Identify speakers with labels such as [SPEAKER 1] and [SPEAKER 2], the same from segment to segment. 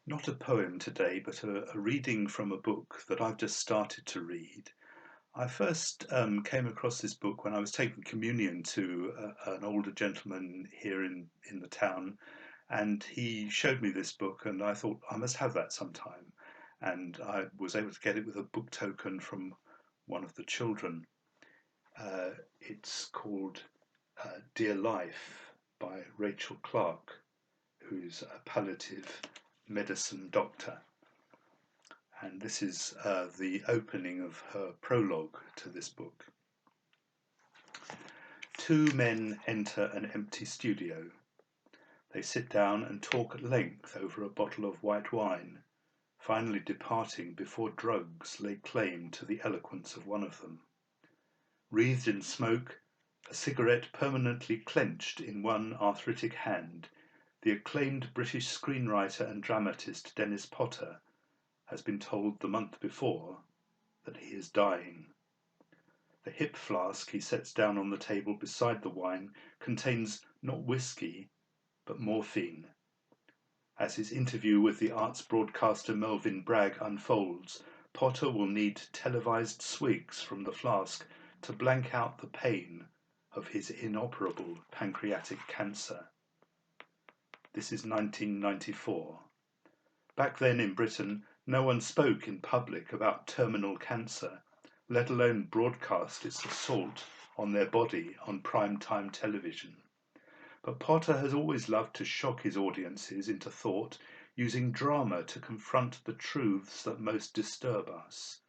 [SPEAKER 1] Not a poem today, but a reading from a book that I've just started to read. I first came across this book when I was taking communion to an older gentleman here in the town, and he showed me this book, and I thought I must have that sometime. And I was able to get it with a book token from one of the children. It's called Dear Life by Rachel Clarke, who's a palliative medicine doctor. And this is the opening of her prologue to this book. Two men enter an empty studio. They sit down and talk at length over a bottle of white wine, finally departing before drugs lay claim to the eloquence of one of them. Wreathed in smoke, a cigarette permanently clenched in one arthritic hand, the acclaimed British screenwriter and dramatist Dennis Potter has been told the month before that he is dying. The hip flask he sets down on the table beside the wine contains not whiskey, but morphine. As his interview with the arts broadcaster Melvyn Bragg unfolds, Potter will need televised swigs from the flask to blank out the pain of his inoperable pancreatic cancer. This is 1994. Back then in Britain, no one spoke in public about terminal cancer, let alone broadcast its assault on their body on prime-time television. But Potter has always loved to shock his audiences into thought, using drama to confront the truths that most disturb us.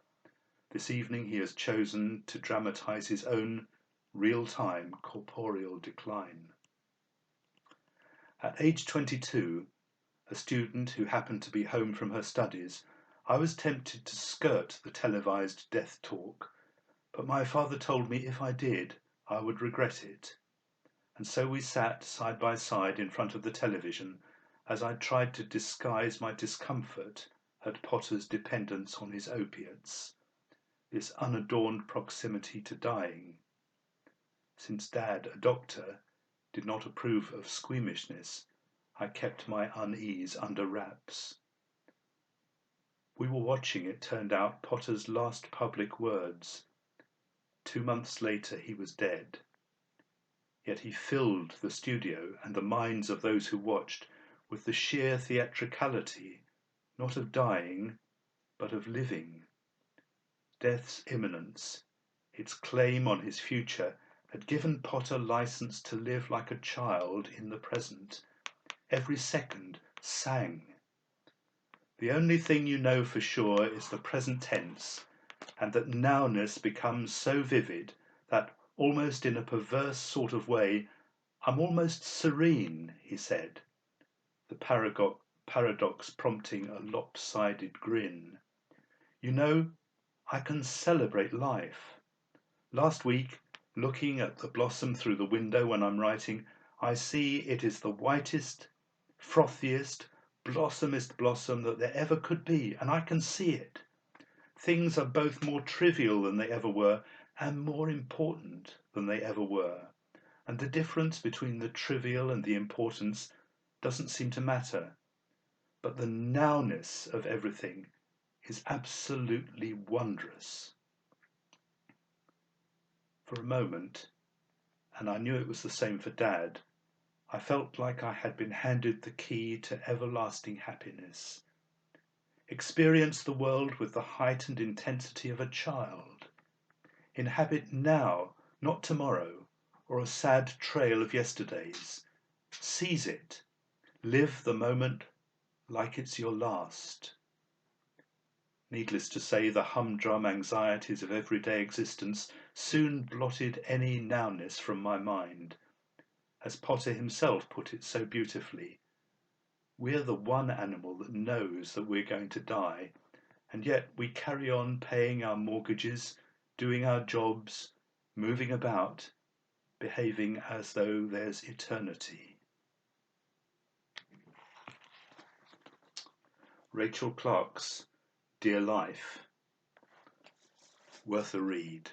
[SPEAKER 1] This evening he has chosen to dramatise his own real-time corporeal decline. At age 22, a student who happened to be home from her studies, I was tempted to skirt the televised death talk, but my father told me if I did, I would regret it. And so we sat side by side in front of the television as I tried to disguise my discomfort at Potter's dependence on his opiates, this unadorned proximity to dying. Since Dad, a doctor, did not approve of squeamishness, I kept my unease under wraps. We were watching, it turned out, Potter's last public words. 2 months later he was dead. Yet he filled the studio and the minds of those who watched with the sheer theatricality, not of dying, but of living. Death's imminence, its claim on his future, had given Potter license to live like a child in the present. Every second sang. The only thing you know for sure is the present tense, and that nowness becomes so vivid that, almost in a perverse sort of way, I'm almost serene, he said, the paradox prompting a lopsided grin. You know, I can celebrate life. Last week, looking at the blossom through the window when I'm writing, I see it is the whitest, frothiest, blossomest blossom that there ever could be, and I can see it. Things are both more trivial than they ever were and more important than they ever were. And the difference between the trivial and the importance doesn't seem to matter. But the nowness of everything is absolutely wondrous. For a moment, and I knew it was the same for Dad, I felt like I had been handed the key to everlasting happiness. Experience the world with the heightened intensity of a child. Inhabit now, not tomorrow, or a sad trail of yesterdays. Seize it. Live the moment like it's your last. Needless to say, the humdrum anxieties of everyday existence soon blotted any nowness from my mind. As Potter himself put it so beautifully, we're the one animal that knows that we're going to die, and yet we carry on paying our mortgages, doing our jobs, moving about, behaving as though there's eternity. Rachel Clarke's Dear Life. Worth a read.